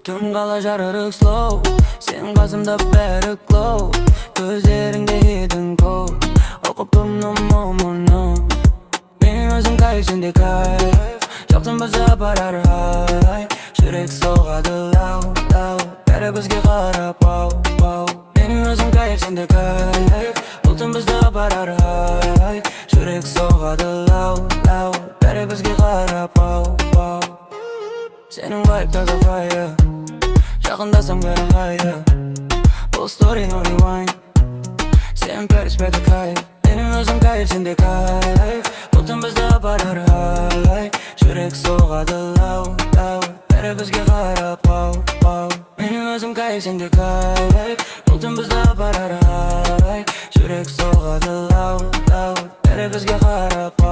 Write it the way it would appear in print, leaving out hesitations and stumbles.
түн қала жарырық slow, сен қасымда бәрі glow, көздеріңде едің көп, оқыппын мұны. Менің өзім кайф, сенде кайф, жоқтың бізді барар ай, жүрек соғады лау, бәрі бізге қарап ау. Менің өзім кайф, сенде кайф, бұлтың бізді барар ай, жүрек соғады лау, бәрі бізге қарап ау. Сенің вайбтағы fire, жақындасам бәрі қайда, бұл story no rewind, сен Paris бәді кайф. Менің өзім кайф, сенде кайф, бұлтың бізді барар ай, жүрек соғады лау, бәрі бізге қарап ау. Менің өзім кайф, сенде кайф, бұлтың бізді барар ай, жүрек соғады лау, бәрі бізге қарап